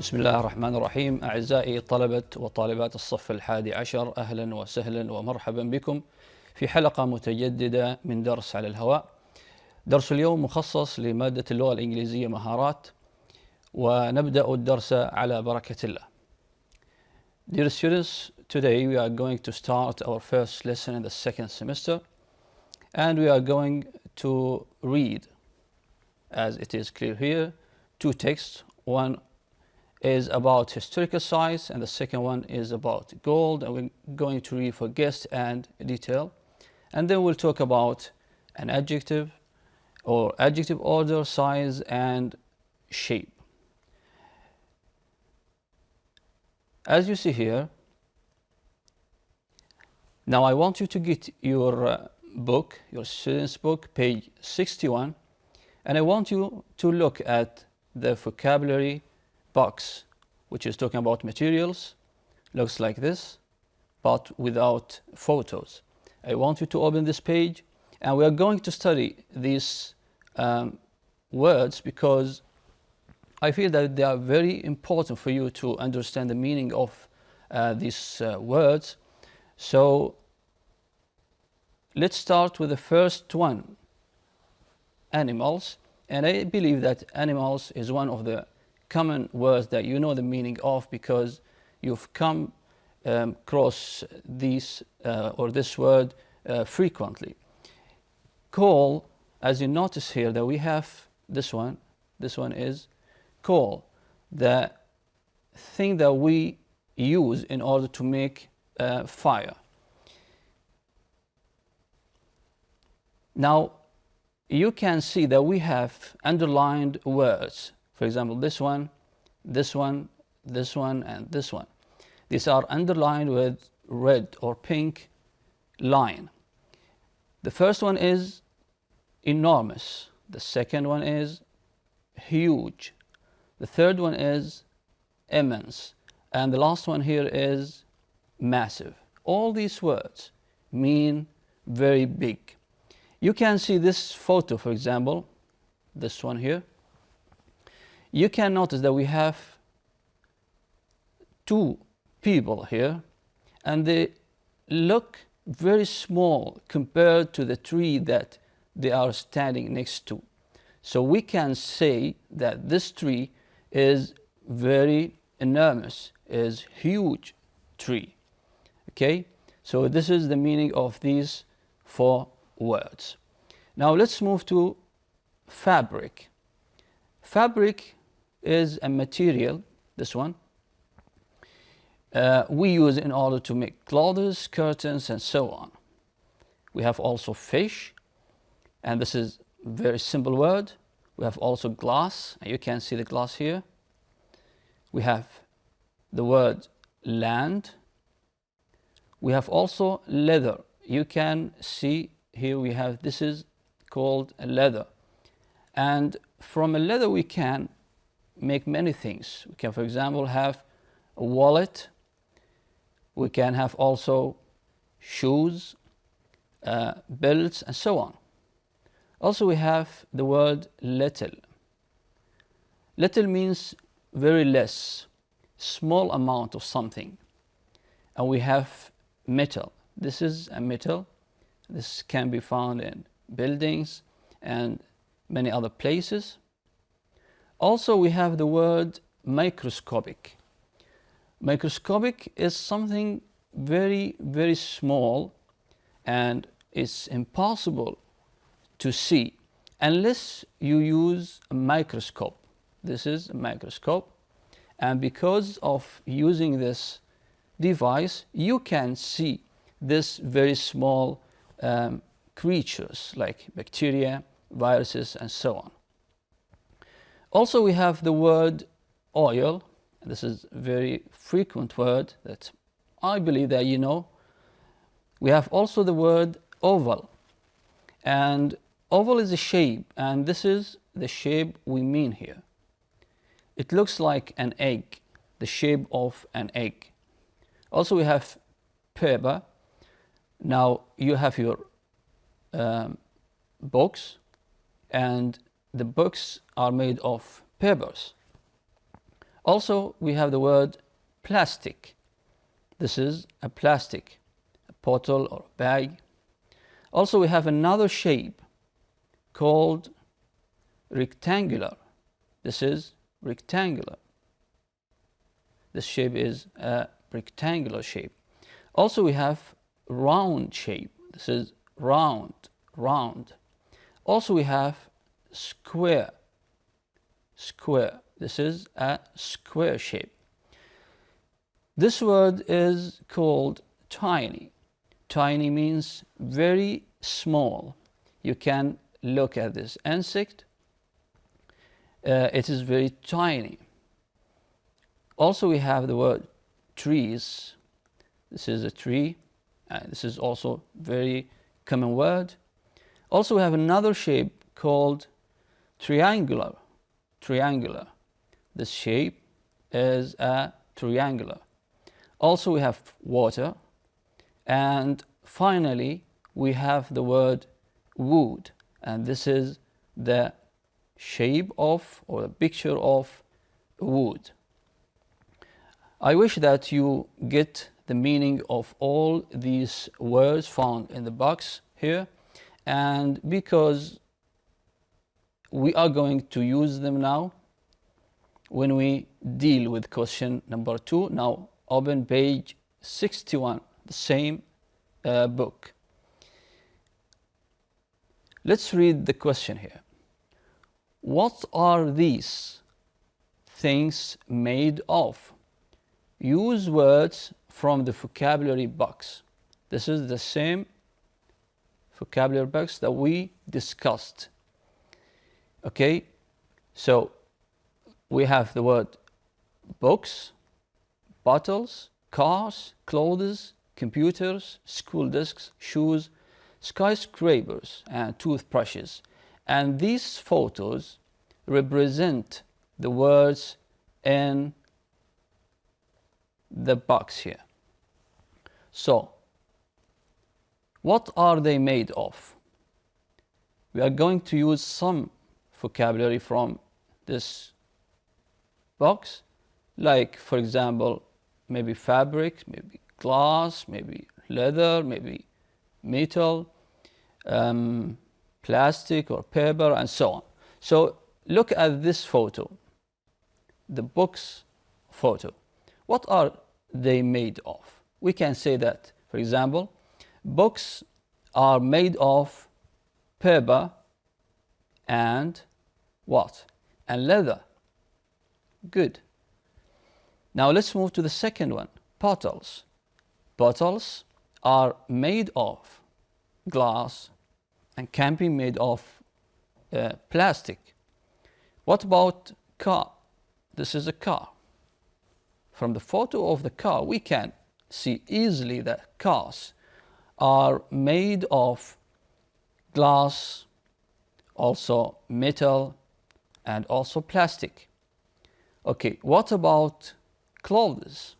بسم الله الرحمن الرحيم. أعزائي طلبة وطالبات الصف الحادي عشر، أهلا وسهلا ومرحبا بكم في حلقة متجددة من درس على الهواء. درس اليوم مخصص لمادة اللغة الإنجليزية مهارات، ونبدأ الدرس على بركة الله. Dear students, today we are going to start our first lesson in the second semester, and we are going to read, as it is clear here, two texts. One is about historical sites and the second one is about gold, and we're going to read for guest and detail, and then we'll talk about an adjective or adjective order, size and shape. As you see here, now I want you to get your book, your student's book, page 61, and I want you to look at the vocabulary box, which is talking about materials. Looks like this, but without photos. I want you to open this page, and we are going to study these words because I feel that they are very important for you to understand the meaning of these words. So let's start with the first one, animals. And I believe that animals is one of the common words that you know the meaning of because you've come across these or this word frequently. Call, as you notice here, that we have this one. This one is coal, the thing that we use in order to make fire. Now you can see that we have underlined words. For example, this one, this one, this one, and this one. These are underlined with red or pink line. The first one is enormous. The second one is huge. The third one is immense. And the last one here is massive. All these words mean very big. You can see this photo, for example, this one here. You can notice that we have two people here, and they look very small compared to the tree that they are standing next to. So we can say that this tree is very enormous, is huge tree. Okay, so this is the meaning of these four words. Now let's move to fabric. Fabric is a material, this one, we use in order to make clothes, curtains, and so on. We have also fish, and this is a very simple word. We have also glass, and you can see the glass here. We have the word land. We have also leather. You can see here we have, this is called a leather. And from a leather we can make many things. We can, for example, have a wallet. We can have also shoes, belts, and so on. Also we have the word little. Little means very less, small amount of something. And we have metal. This is a metal. This can be found in buildings and many other places. Also we have the word microscopic. Microscopic is something very, very small, and it's impossible to see unless you use a microscope. This is a microscope, and because of using this device you can see this very small creatures like bacteria, viruses, and so on. Also we have the word oil. This is a very frequent word that I believe that you know. We have also the word oval, and oval is a shape, and this is the shape we mean here. It looks like an egg, the shape of an egg. Also we have paper. Now you have your books, and the books are made of papers. Also, we have the word plastic. This is a plastic, a bottle or a bag. Also, we have another shape called rectangular. This is rectangular. This shape is a rectangular shape. Also, we have round shape. This is round, round. Also, we have square, square. This is a square shape. This word is called tiny. Tiny means very small. You can look at this insect. It is very tiny. Also, we have the word trees. This is a tree. This is also very common word. Also, we have another shape called triangular. Triangular. This shape is a triangular. Also, we have water. And finally, we have the word wood. And this is the shape of, or the picture of, wood. I wish that you get the meaning of all these words found in the box here, and because we are going to use them now when we deal with question number 2. Now open page 61, the same book. Let's read the question here. What are these things made of? Use words from the vocabulary box. This is the same vocabulary box that we discussed. Okay, so we have the word books, bottles, cars, clothes, computers, school desks, shoes, skyscrapers, and toothbrushes. And these photos represent the words in the box here. So, what are they made of? We are going to use some vocabulary from this box, like, for example, maybe fabric, maybe glass, maybe leather, maybe metal, plastic or paper, and so on. So, look at this photo, the book's photo. What are they made of? We can say that, for example, books are made of paper and what? And leather. Good. Now let's move to the second one, bottles. Bottles are made of glass and can be made of plastic. What about car? This is a car. From the photo of the car, we can see easily that cars are made of glass, also metal, and also plastic. Okay, what about clothes?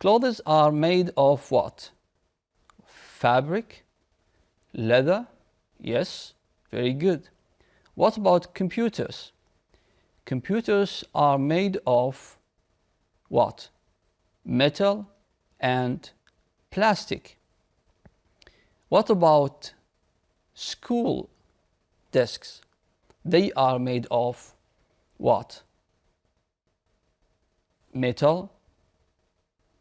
Clothes are made of what? Fabric, leather, yes, very good. What about computers? Computers are made of what? Metal and plastic. What about school desks? They are made of what? Metal,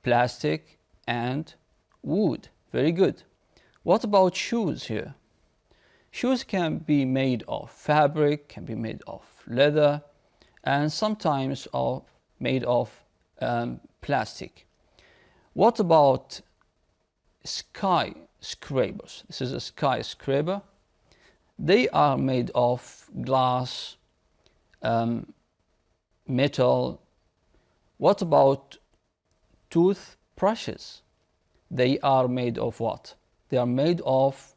plastic, and wood. Very good. What about shoes here? Shoes can be made of fabric, can be made of leather, and sometimes made of plastic. What about skyscrapers? This is a skyscraper. They are made of glass, metal. What about toothbrushes? They are made of what? They are made of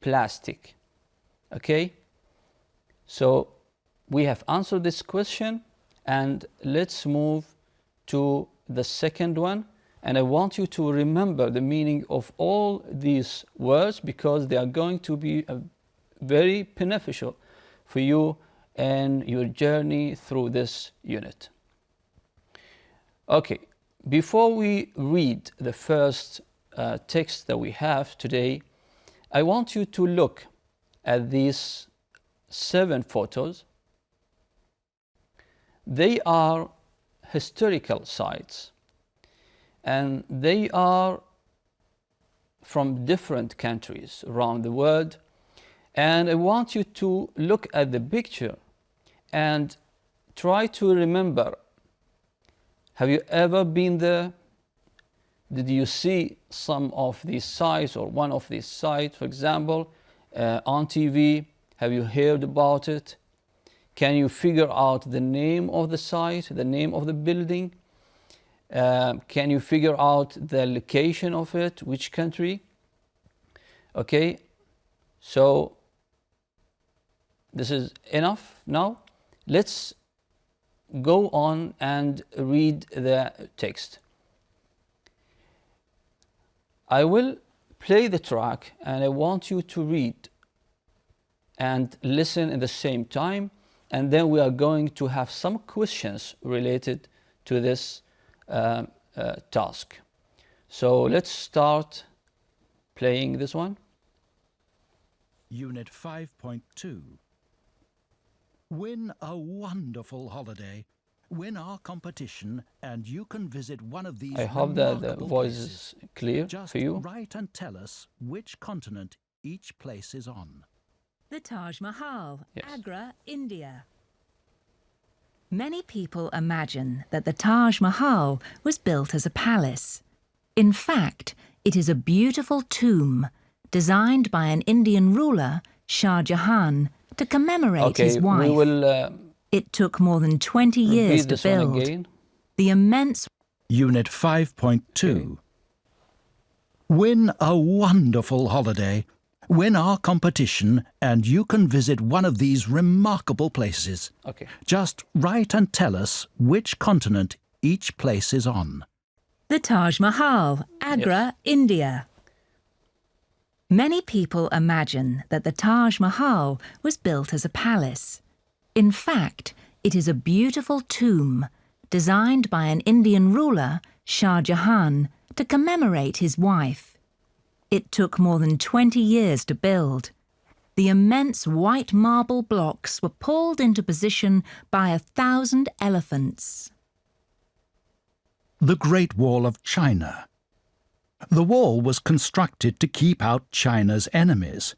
plastic. Okay? So we have answered this question, and let's move to the second one. And I want you to remember the meaning of all these words, because they are going to be very beneficial for you in your journey through this unit. Okay, before we read the first text that we have today, I want you to look at these 7 photos. They are historical sites, and they are from different countries around the world. And I want you to look at the picture and try to remember, have you ever been there? Did you see some of these sites or one of these sites, for example, on TV? Have you heard about it? Can you figure out the name of the site, the name of the building? Can you figure out the location of it, which country? Okay, so this is enough now. Let's go on and read the text. I will play the track and I want you to read and listen at the same time, and then we are going to have some questions related to this task. So let's start playing this one. Unit 5.2. Win a wonderful holiday. Win our competition and you can visit one of these. I hope that the voice is clear Just for you. write and tell us which continent each place is on. The Taj Mahal, Yes. Agra, India. Many people imagine that the Taj Mahal was built as a palace. In fact, it is a beautiful tomb designed by an Indian ruler, Shah Jahan, to commemorate his wife. We will It took more than 20 years repeat to this one build. again. The immense Unit 5.2. Win a wonderful holiday. Win our competition and you can visit one of these remarkable places. Okay. Just write and tell us which continent each place is on. The Taj Mahal, Agra, India. Many people imagine that the Taj Mahal was built as a palace. In fact, it is a beautiful tomb designed by an Indian ruler, Shah Jahan, to commemorate his wife. It took more than 20 years to build. The immense white marble blocks were pulled into position by 1,000 elephants. The Great Wall of China. The wall was constructed to keep out China's enemies.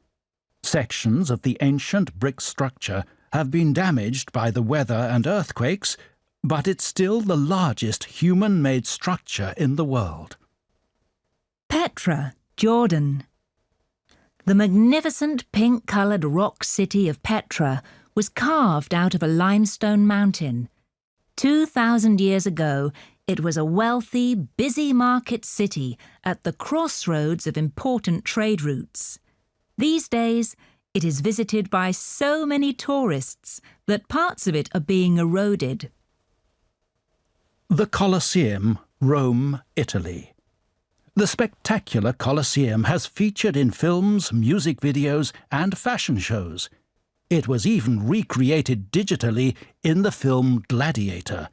Sections of the ancient brick structure have been damaged by the weather and earthquakes, but it's still the largest human-made structure in the world. Petra, Jordan. The magnificent pink-coloured rock city of Petra was carved out of a limestone mountain. 2,000 years ago, it was a wealthy, busy market city at the crossroads of important trade routes. These days, it is visited by so many tourists that parts of it are being eroded. The Colosseum, Rome, Italy. The spectacular Colosseum has featured in films, music videos, and fashion shows. It was even recreated digitally in the film Gladiator.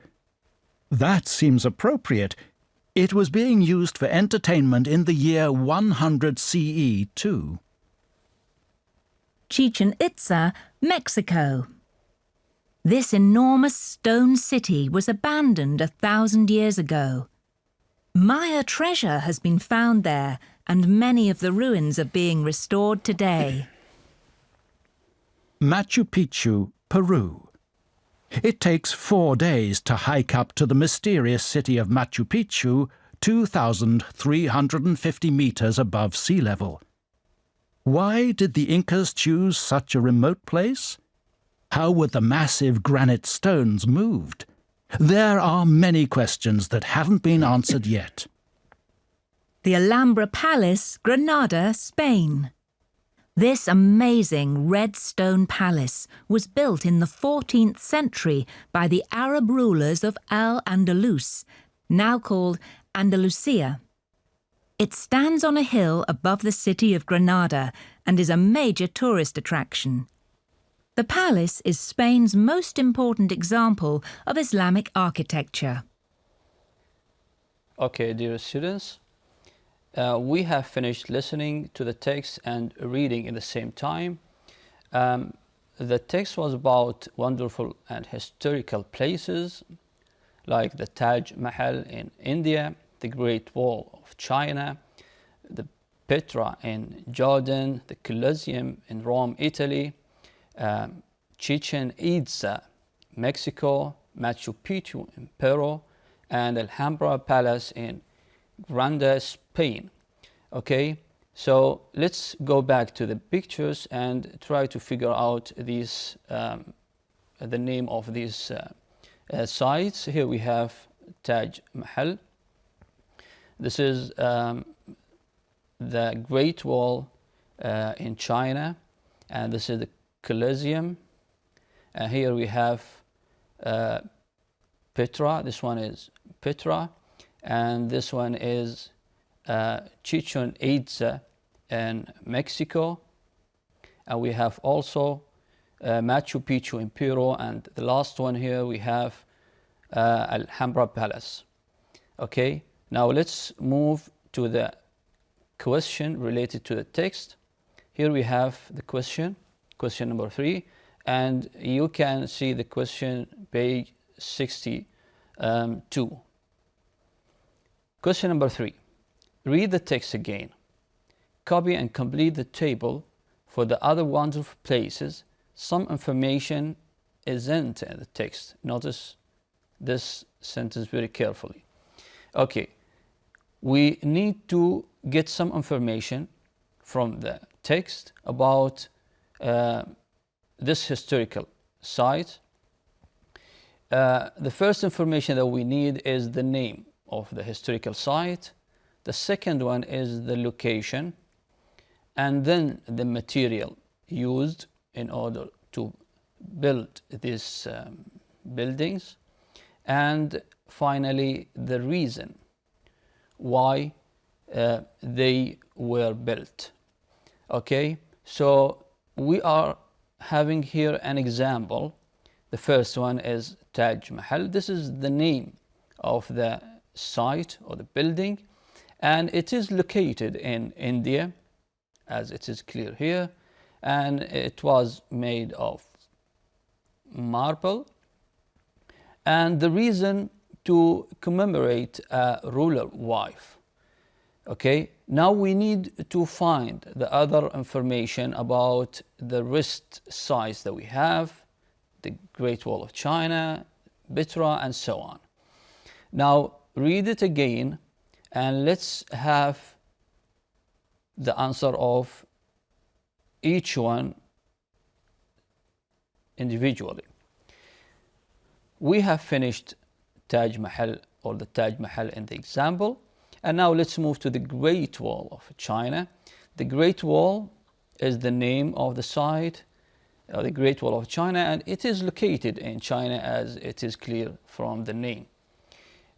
That seems appropriate. It was being used for entertainment in the year 100 CE too. Chichen Itza, Mexico. This enormous stone city was abandoned 1,000 years ago. Maya treasure has been found there, and many of the ruins are being restored today. Machu Picchu, Peru. It takes 4 days to hike up to the mysterious city of Machu Picchu, 2,350 meters above sea level. Why did the Incas choose such a remote place? How were the massive granite stones moved? There are many questions that haven't been answered yet. The Alhambra Palace, Granada, Spain. This amazing red stone palace was built in the 14th century by the Arab rulers of Al-Andalus, now called Andalusia. It stands on a hill above the city of Granada and is a major tourist attraction. The palace is Spain's most important example of Islamic architecture. Okay, dear students, we have finished listening to the text and reading in the same time. The text was about wonderful and historical places like the Taj Mahal in India, the Great Wall of China, the Petra in Jordan, the Colosseum in Rome, Italy, Chichen Itza, Mexico, Machu Picchu in Peru, and Alhambra Palace in Granada, Spain. Okay, so let's go back to the pictures and try to figure out these, the name of these sites. Here we have Taj Mahal. This is the Great Wall in China, and this is the Colosseum. Here we have Petra. This one is Petra, and this one is Chichen Itza in Mexico. And we have also Machu Picchu in Peru, and the last one here we have Alhambra Palace. Okay, now let's move to the question related to the text. Here we have the question number 3, and you can see the question page 62. Question number 3. Read the text again. Copy and complete the table for the other wonderful places. Some information isn't in the text. Notice this sentence very carefully. Okay, we need to get some information from the text about this historical site. The first information that we need is the name of the historical site. The second one is the location, and then the material used in order to build these buildings, and finally the reason why they were built. Okay, so we are having here an example. The first one is Taj Mahal. This is the name of the site or the building, and it is located in India, as it is clear here, and it was made of marble, and the reason to commemorate a ruler wife. Okay, now we need to find the other information about the wrist size that we have, the Great Wall of China, Petra, and so on. Now read it again and let's have the answer of each one individually. We have finished Taj Mahal, or the Taj Mahal in the example, and now let's move to the Great Wall of China. The Great Wall is the name of the site, the Great Wall of China, and it is located in China, as it is clear from the name.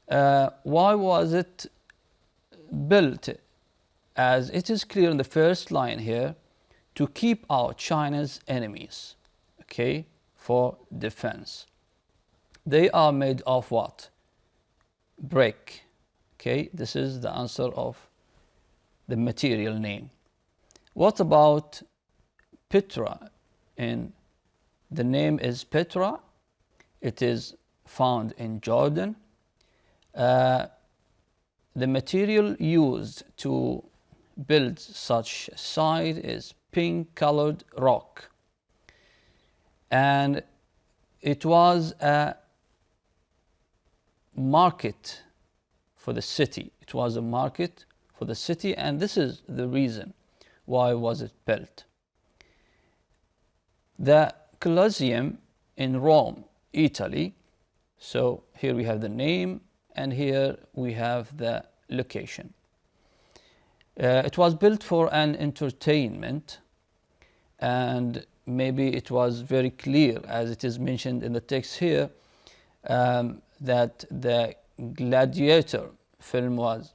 Why was it built? As it is clear in the first line here, to keep out China's enemies, okay, for defense. They are made of what? Brick. Okay, this is the answer of the material name. What about Petra? And the name is Petra. It is found in Jordan. The material used to build such a site is pink colored rock, and it was a market for the city. It was a market for the city, and this is the reason why was it built. The Colosseum in Rome, Italy. So here we have the name, and here we have the location. It was built for an entertainment, and maybe it was very clear, as it is mentioned in the text here, that the Gladiator film was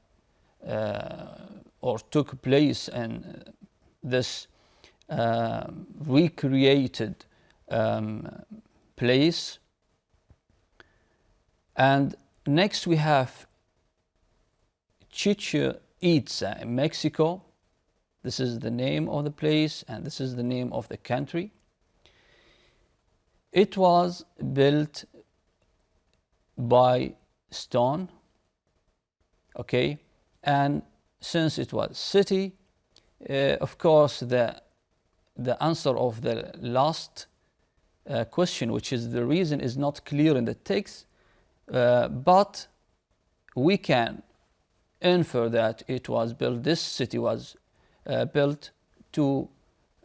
or took place in this recreated place. And next we have Chichen Itza in Mexico. This is the name of the place, and this is the name of the country. It was built by stone, okay, and since it was city, of course the answer of the last question, which is the reason, is not clear in the text, but we can infer that it was built, this city was built to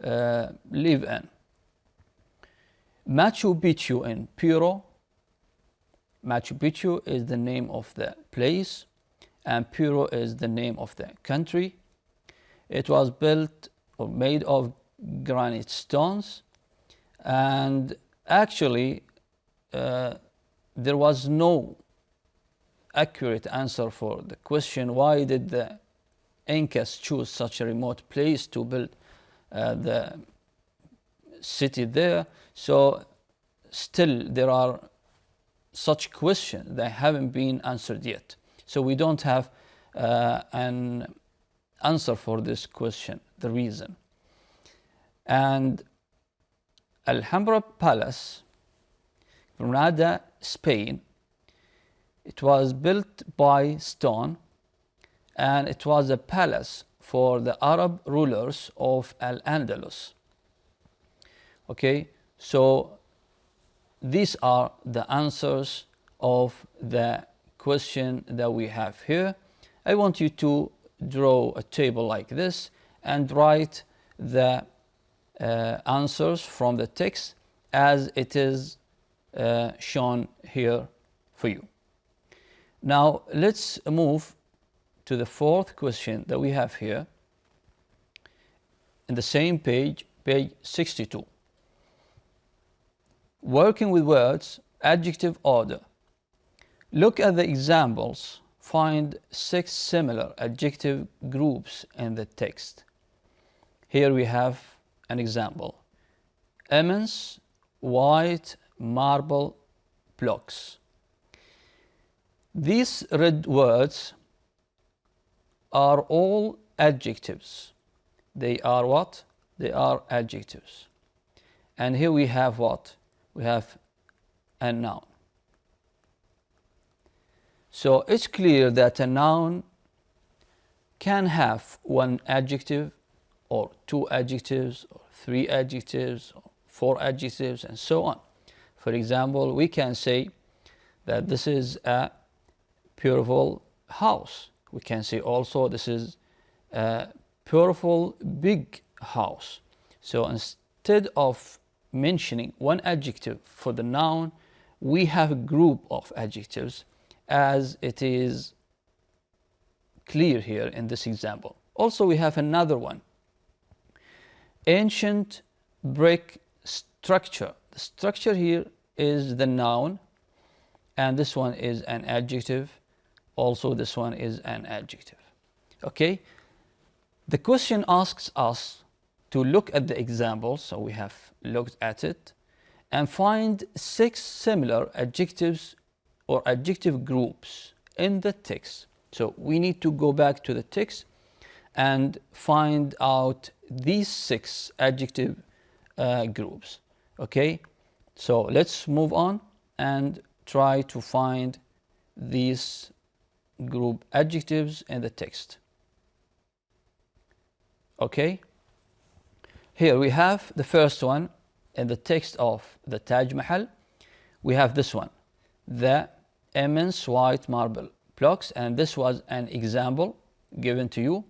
live in. Machu Picchu in Peru. Machu Picchu is the name of the place, and Peru is the name of the country. It was built or made of granite stones, and actually there was no accurate answer for the question, why did the Incas choose such a remote place to build the city there. So still there are such questions that haven't been answered yet. So we don't have an answer for this question, the reason. And Alhambra Palace, Granada, Spain, it was built by stone, and it was a palace for the Arab rulers of Al-Andalus. Okay, so these are the answers of the question that we have here. I want you to draw a table like this and write the answers from the text as it is shown here for you. Now let's move to the fourth question that we have here in the same page, page 62. Working with words, adjective order. Look at the examples. Find 6 similar adjective groups in the text. Here we have an example. Immense, white, marble, blocks. These red words are all adjectives. They are what? They are adjectives. And here we have what? We have a noun. So it's clear that a noun can have 1 adjective or 2 adjectives or 3 adjectives or 4 adjectives and so on. For example, we can say that this is a beautiful house. We can say also this is a beautiful big house. So instead of mentioning 1 adjective for the noun, we have a group of adjectives as it is clear here in this example. Also we have another one. Ancient brick structure. The structure here is the noun, and this one is an adjective. Also this one is an adjective. Okay? The question asks us to look at the example, so we have looked at it, and find 6 similar adjectives or adjective groups in the text. So we need to go back to the text and find out these 6 adjective groups. Okay, so let's move on and try to find these group adjectives in the text. Okay, here we have the first one in the text of the Taj Mahal. We have this one, the immense white marble blocks, and this was an example given to you.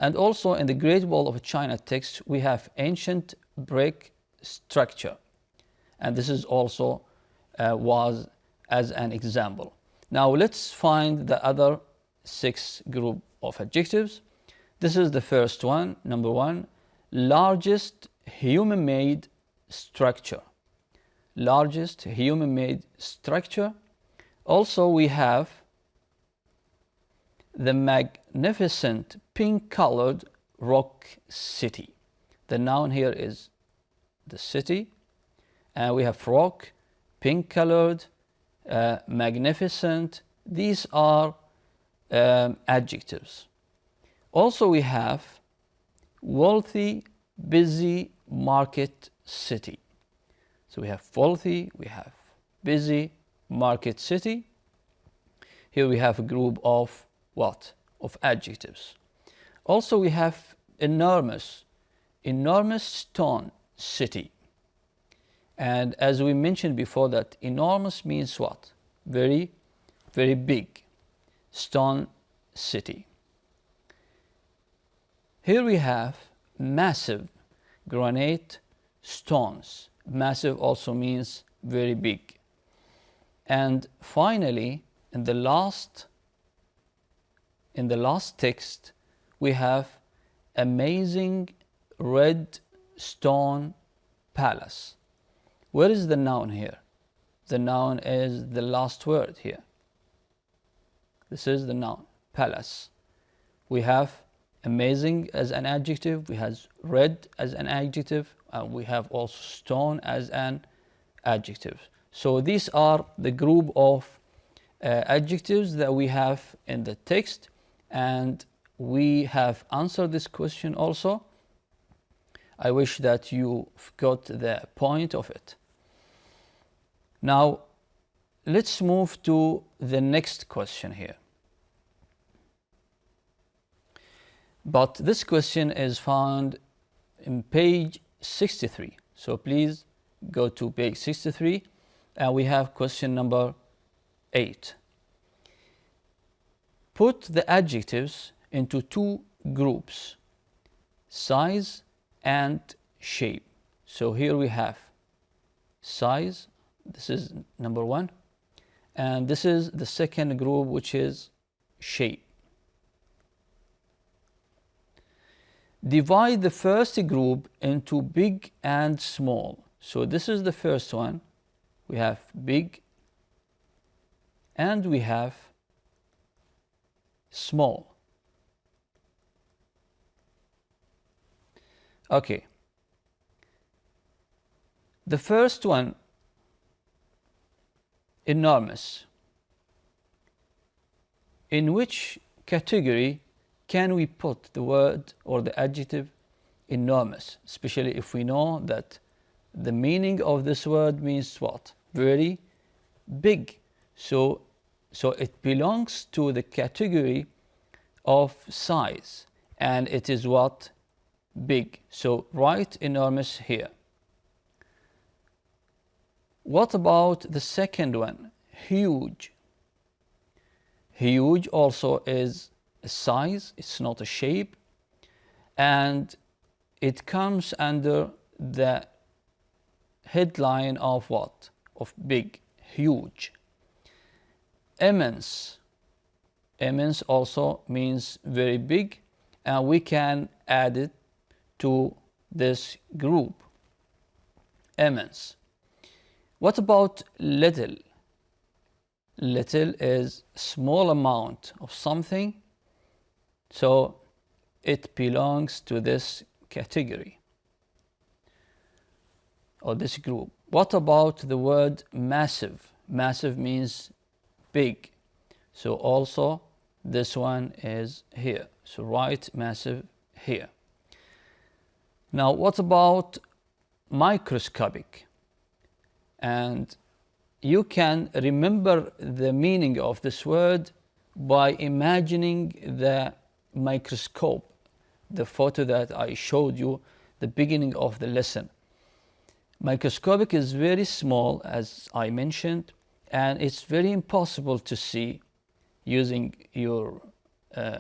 And also in the Great Wall of China text, we have ancient brick structure, and this is also was as an example. Now let's find the other 6 group of adjectives. This is the first one, number 1, largest human-made structure. Largest human-made structure. Also we have the magnificent pink-colored rock city. The noun here is the city, and we have rock, pink-colored, magnificent. These are adjectives. Also we have wealthy, busy, market, city. So we have wealthy, we have busy, market, city. Here we have a group of what? Of adjectives. Also we have enormous, enormous stone, city. And as we mentioned before, that enormous means what? Very, very big. Stone, city. Here we have massive, granite, stones. Massive also means very big. And finally, in the last text, we have amazing red stone palace. Where is the noun here? The noun is the last word here. This is the noun, palace. We have amazing as an adjective, we have red as an adjective, and we have also stone as an adjective. So these are the group of adjectives that we have in the text, and we have answered this question also. I wish that you got the point of it. Now, let's move to the next question here. But this question is found in page 63. So please go to page 63, and we have question number 8. Put the adjectives into two groups, size and shape. So here we have size, this is number 1, and this is the second group, which is shape. Divide the first group into big and small. So this is the first one. We have big and we have small. Okay. The first one, enormous. In which category can we put the word or the adjective enormous, especially if we know that the meaning of this word means what? Very big. So it belongs to the category of size, and it is what? Big. So write enormous here. What about the second one? Huge. Huge also is a size, it's not a shape, and it comes under the headline of what? Of big, huge. Immense. Immense also means very big, and we can add it to this group. Immense. What about little? Little is small amount of something, so it belongs to this category or this group. What about the word massive? Massive means big, so also this one is here. So write massive here. Now what about microscopic? And you can remember the meaning of this word by imagining the microscope, the photo that I showed you the beginning of the lesson. Microscopic is very small, as I mentioned, and it's very impossible to see using your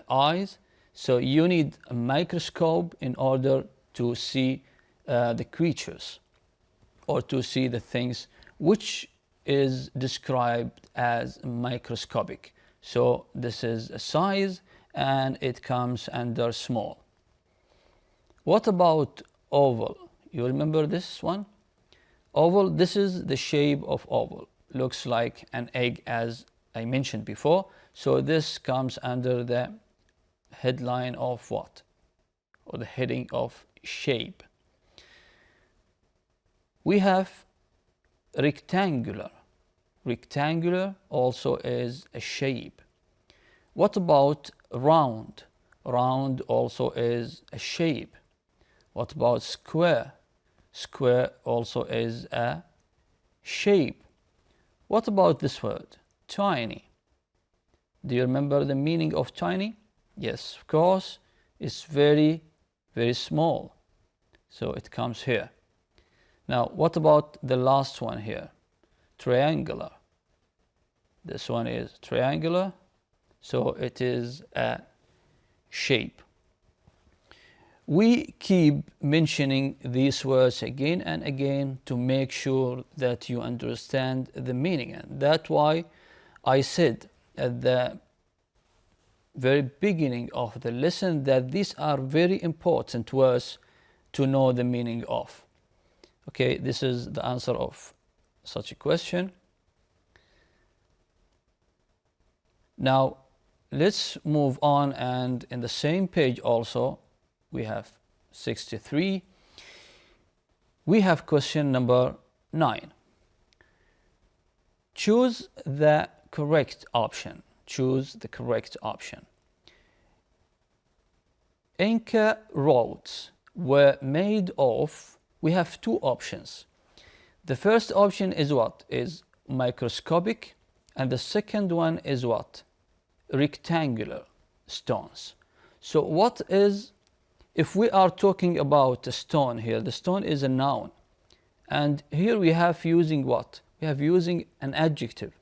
eyes. So you need a microscope in order to see the creatures or to see the things which is described as microscopic. So this is a size and it comes under small. What about oval? You remember this one? Oval, this is the shape of oval. Looks like an egg, as I mentioned before. So this comes under the headline of what? Or the heading of shape. We have rectangular. Rectangular also is a shape. What about round? Round also is a shape. What about square? Square also is a shape. What about this word? Tiny. Do you remember the meaning of tiny? Yes, of course. It's very, very small. So it comes here. Now, what about the last one here? Triangular. This one is triangular. So it is a shape. We keep mentioning these words again and again to make sure that you understand the meaning. And that's why I said at the very beginning of the lesson that these are very important words to know the meaning of. Okay, this is the answer of such a question. Now, let's move on, and in the same page also, we have 63. We have question number 9. Choose the correct option. Choose the correct option. Inca roads were made of, we have two options. The first option is what? Is microscopic, and the second one is what? Rectangular stones. So what is, if we are talking about a stone here, the stone is a noun. And here we have using what? We have using an adjective.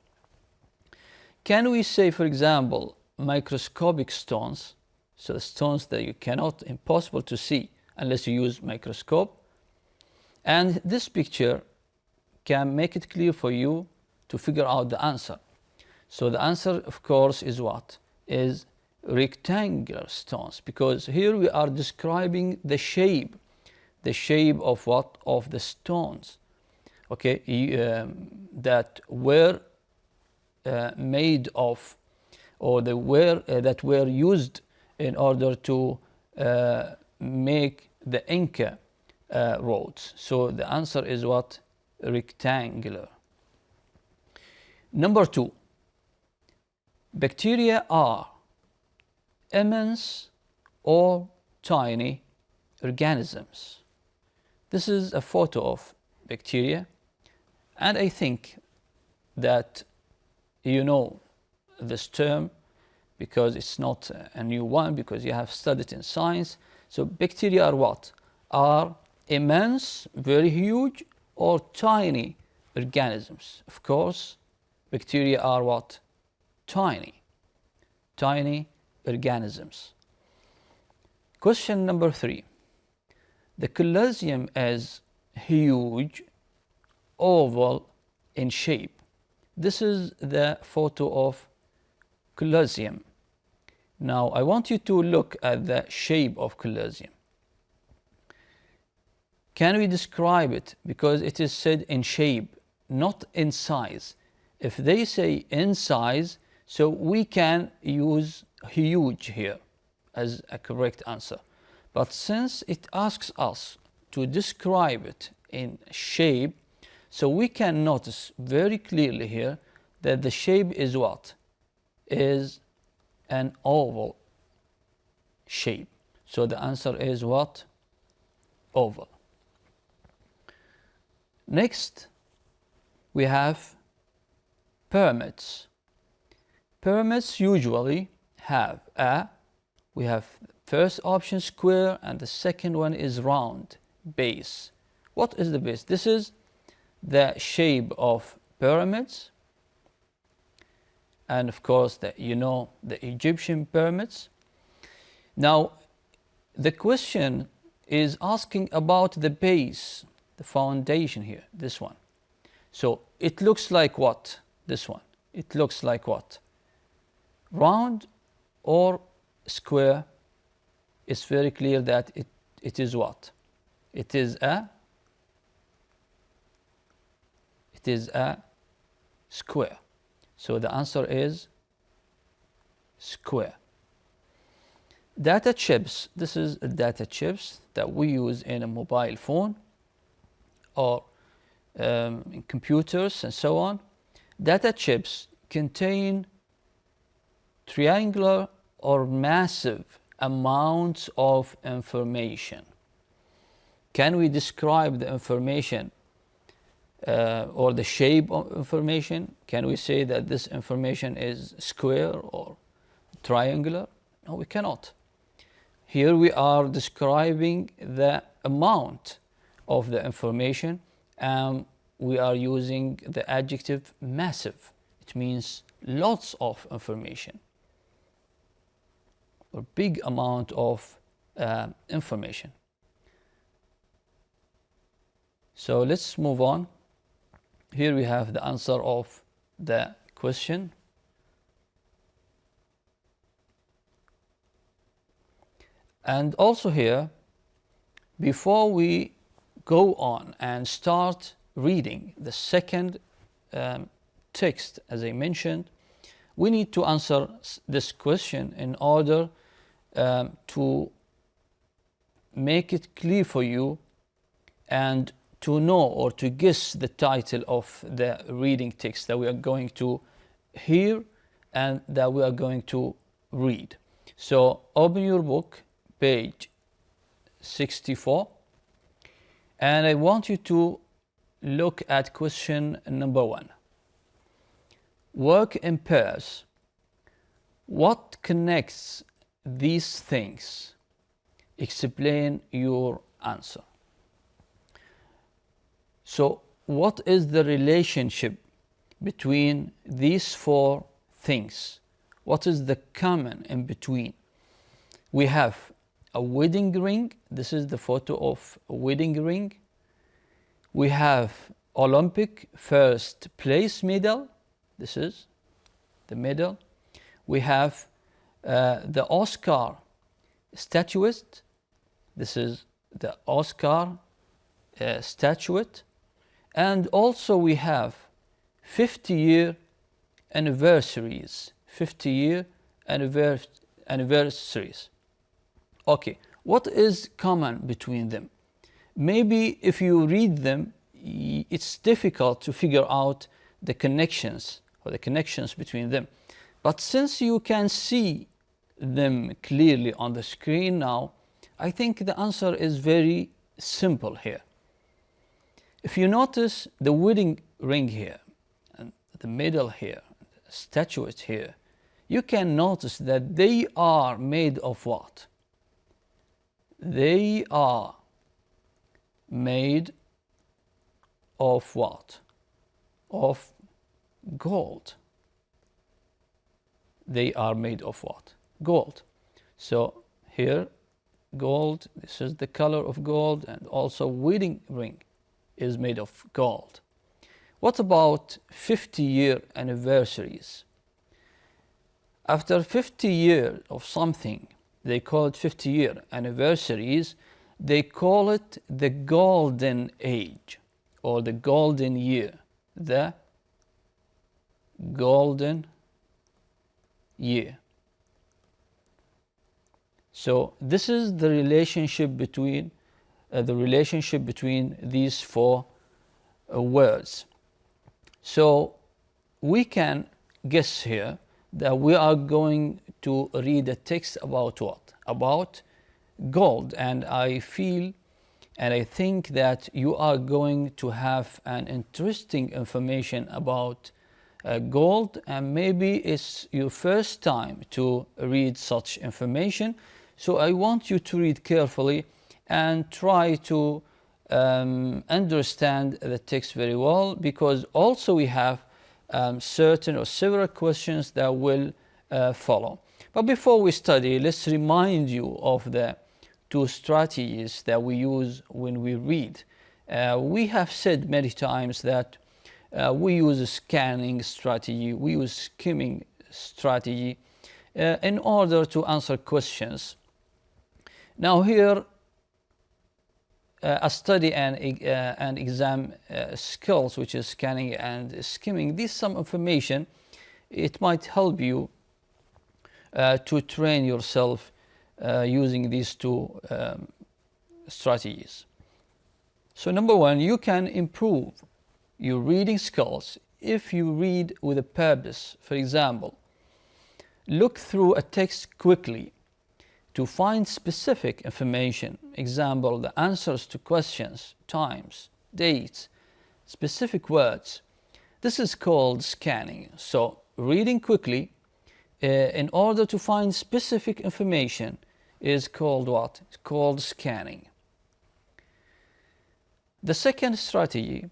Can we say, for example, microscopic stones? So the stones that you cannot, impossible to see unless you use microscope. And this picture can make it clear for you to figure out the answer. So the answer, of course, is what? Is rectangular stones, because here we are describing the shape of what? Of the stones, okay, that were made of, or that were used in order to make the Inca roads. So the answer is what? Rectangular. Number 2. Bacteria are immense or tiny organisms. This is a photo of bacteria, and I think that you know this term because it's not a new one, because you have studied in science. So bacteria are what? Are immense, very huge, or tiny organisms. Of course, bacteria are what? Tiny organisms. Question number 3. The Colosseum is huge, oval in shape. This is the photo of Colosseum. Now I want you to look at the shape of Colosseum. Can we describe it? Because it is said in shape, not in size. If they say in size, so we can use huge here as a correct answer. But since it asks us to describe it in shape, so we can notice very clearly here that the shape is what? Is an oval shape. So the answer is what? Oval. Next, we have pyramids. Pyramids usually have we have first option square, and the second one is round base. What is the base? This is the shape of pyramids, and of course the Egyptian pyramids. Now the question is asking about the base, the foundation here, this one. So it looks like what? This one. It looks like what? Round or square? It's very clear that it is what? It is a square. So the answer is square. Data chips. This is data chips that we use in a mobile phone or in computers and so on. Data chips contain triangular or massive amounts of information. Can we describe the information or the shape of information? Can we say that this information is square or triangular? No, we cannot. Here we are describing the amount of the information, and we are using the adjective massive. It means lots of information, or big amount of information. So let's move on. Here we have the answer of the question. And also here, before we go on and start reading the second text, as I mentioned, we need to answer this question in order to make it clear for you and to know or to guess the title of the reading text that we are going to hear and that we are going to read. So open your book, page 64, and I want you to look at question number 1. Work in pairs. What connects these things? Explain your answer. So what is the relationship between these 4 things? What is the common in between? We have a wedding ring. This is the photo of a wedding ring. We have Olympic first place medal. This is the medal. We have the Oscar statuette. This is the Oscar statuette. And also we have 50-year anniversaries. 50-year anniversaries. Okay, what is common between them? Maybe if you read them, it's difficult to figure out the connections or the connections between them. But since you can see them clearly on the screen now, I think the answer is very simple here. If you notice the wedding ring here, and the medal here, the statuette here, you can notice that they are made of what? They are made of what? Of gold. They are made of what? Gold. So here, gold, this is the color of gold, and also wedding ring is made of gold. What about 50-year anniversaries? After 50 years of something, they call it 50-year anniversaries. They call it the golden age or the golden year. The golden year. So this is the relationship between these 4 words. So we can guess here that we are going to read a text about what? About gold. And I feel and I think that you are going to have an interesting information about gold, and maybe it's your first time to read such information. So I want you to read carefully and try to understand the text very well, because also we have certain or several questions that will follow. But before we study, let's remind you of the 2 strategies that we use when we read. We have said many times that we use a scanning strategy, we use skimming strategy in order to answer questions. Now here, a study and exam skills, which is scanning and skimming. This some information. It might help you to train yourself using these 2 strategies. So number 1, you can improve your reading skills if you read with a purpose. For example, look through a text quickly to find specific information, example, the answers to questions, times, dates, specific words. This is called scanning. So reading quickly in order to find specific information is called what? It's called scanning. The second strategy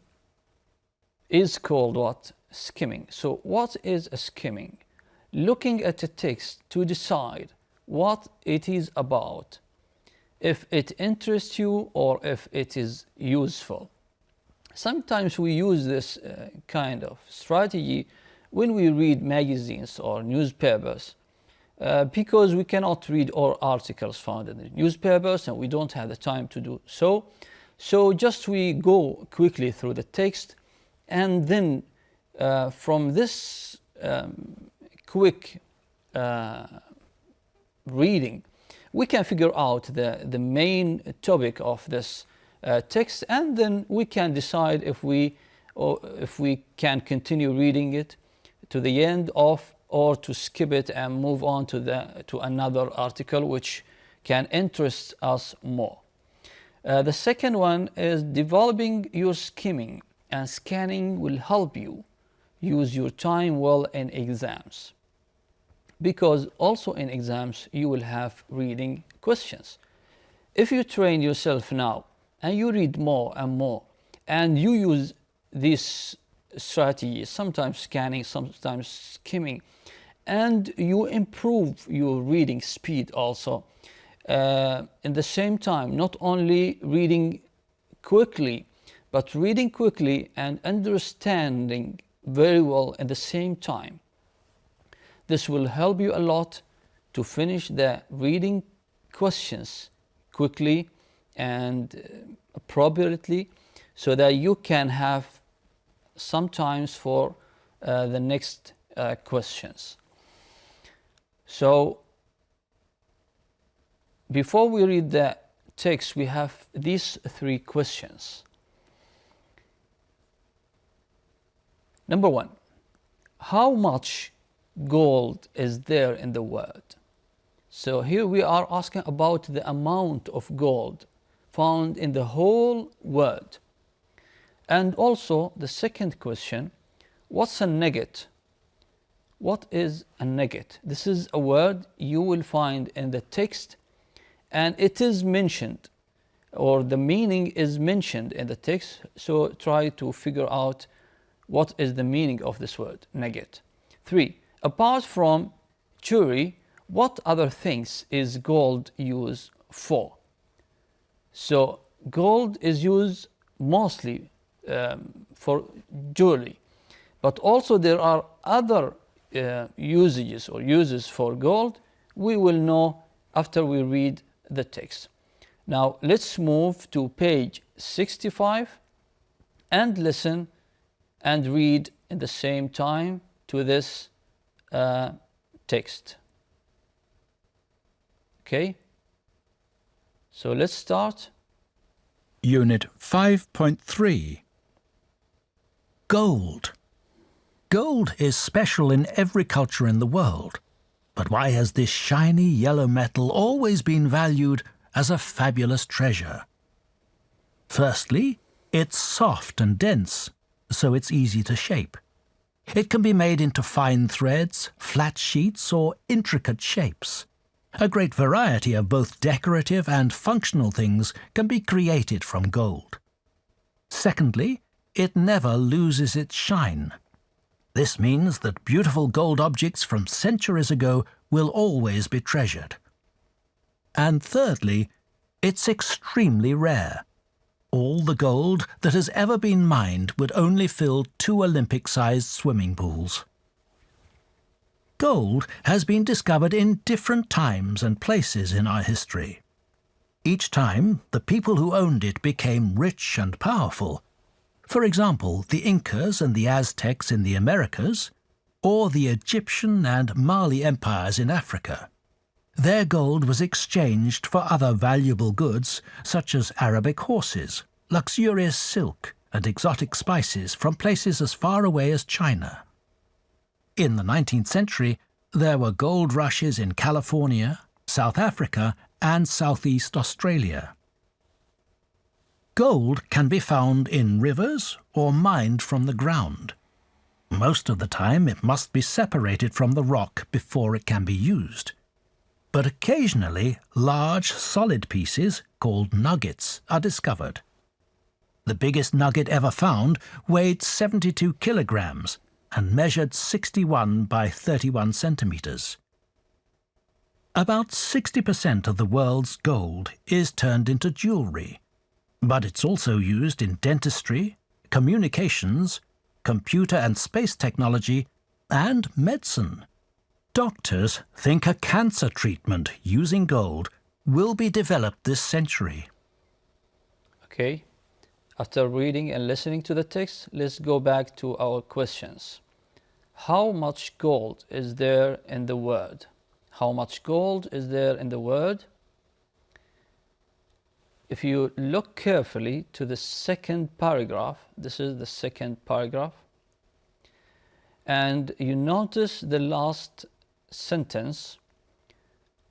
is called what? Skimming. So what is a skimming? Looking at a text to decide what it is about, if it interests you or if it is useful. Sometimes we use this kind of strategy when we read magazines or newspapers because we cannot read all articles found in the newspapers and we don't have the time to do so. So just we go quickly through the text, and then from this quick reading, we can figure out the main topic of this text, and then we can decide if we can continue reading it to the end of, or to skip it and move on to another article which can interest us more. The second one is developing your skimming, and scanning will help you use your time well in exams, because also in exams you will have reading questions. If you train yourself now and you read more and more and you use this strategy, sometimes scanning, sometimes skimming, and you improve your reading speed also, in the same time, not only reading quickly, but reading quickly and understanding very well at the same time. This will help you a lot to finish the reading questions quickly and appropriately, so that you can have some times for the next questions. So before we read the text, we have these three questions. Number one, how much gold is there in the world? So here we are asking about the amount of gold found in the whole world. And also the second question, what's a nugget? What is a nugget? This is a word you will find in the text, and it is mentioned, or the meaning is mentioned in the text. So try to figure out what is the meaning of this word, nugget. 3. Apart from jewelry, what other things is gold used for? So gold is used mostly for jewelry, but also there are other usages or uses for gold. We will know after we read the text. Now let's move to page 65 and listen and read at the same time to this text. Okay, so let's start. Unit 5.3. Gold. Gold is special in every culture in the world. But why has this shiny yellow metal always been valued as a fabulous treasure? Firstly, it's soft and dense, so it's easy to shape. It can be made into fine threads, flat sheets, or intricate shapes. A great variety of both decorative and functional things can be created from gold. Secondly, it never loses its shine. This means that beautiful gold objects from centuries ago will always be treasured. And thirdly, it's extremely rare. All the gold that has ever been mined would only fill 2 Olympic-sized swimming pools. Gold has been discovered in different times and places in our history. Each time, the people who owned it became rich and powerful. For example, the Incas and the Aztecs in the Americas, or the Egyptian and Mali empires in Africa. Their gold was exchanged for other valuable goods, such as Arabic horses, luxurious silk, and exotic spices from places as far away as China. In the 19th century, there were gold rushes in California, South Africa, and Southeast Australia. Gold can be found in rivers or mined from the ground. Most of the time it must be separated from the rock before it can be used. But occasionally large solid pieces, called nuggets, are discovered. The biggest nugget ever found weighed 72 kilograms and measured 61 by 31 centimeters. About 60% of the world's gold is turned into jewelry, but it's also used in dentistry, communications, computer and space technology, and medicine. Doctors think a cancer treatment using gold will be developed this century. Okay, after reading and listening to the text, let's go back to our questions. How much gold is there in the word? How much gold is there in the word? If you look carefully to the second paragraph, this is the second paragraph, and you notice the last sentence,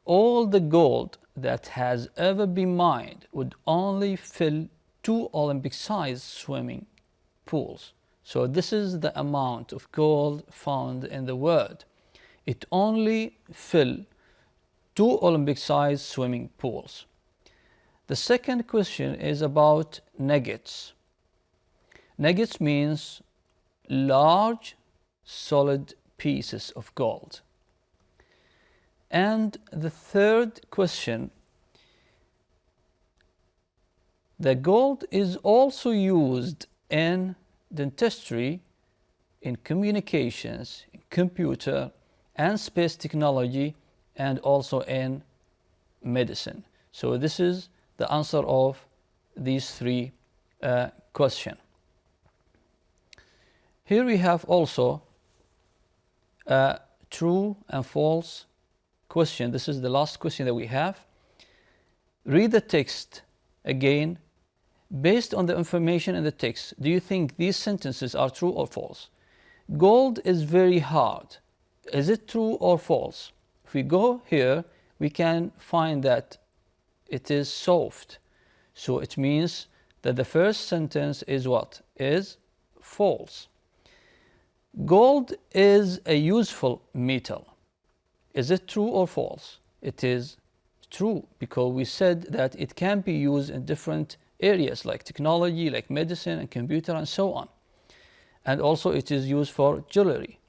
all the gold that has ever been mined would only fill 2 Olympic-sized swimming pools. So this is the amount of gold found in the word. It only fill 2 Olympic-sized swimming pools. The second question is about nuggets. Nuggets means large, solid pieces of gold. And the third question, the gold is also used in dentistry, in communications, in computer and space technology, and also in medicine. So this is the answer of these 3 questions. Here we have also a true and false question. This is the last question that we have. Read the text again. Based on the information in the text, do you think these sentences are true or false? Gold is very hard. Is it true or false? If we go here, we can find that it is soft. So it means that the first sentence is what? Is false. Gold is a useful metal. Is it true or false? It is true, because we said that it can be used in different areas like technology, like medicine and computer and so on. And also it is used for jewelry.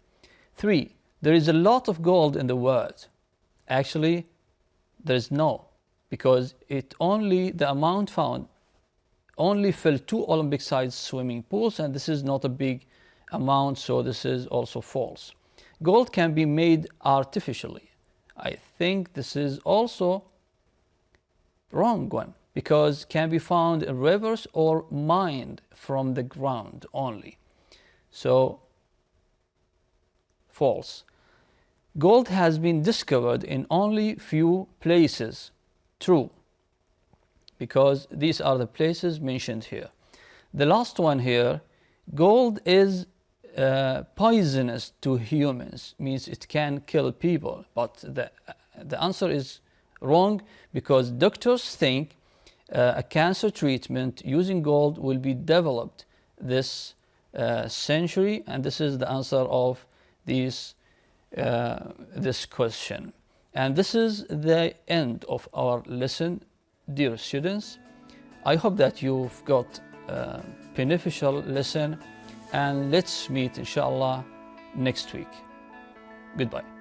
3, there is a lot of gold in the word. Actually, there is no, because the amount found only fill 2 Olympic-sized swimming pools, and this is not a big amount, so this is also false. Gold can be made artificially. I think this is also wrong one, because can be found in rivers or mined from the ground only. So false. Gold has been discovered in only few places. True, because these are the places mentioned here. The last one here, gold is poisonous to humans, means it can kill people, but the answer is wrong, because doctors think a cancer treatment using gold will be developed this century, and this is the answer of this question. And this is the end of our lesson, dear students. I hope that you've got a beneficial lesson, and let's meet inshallah next week. Goodbye.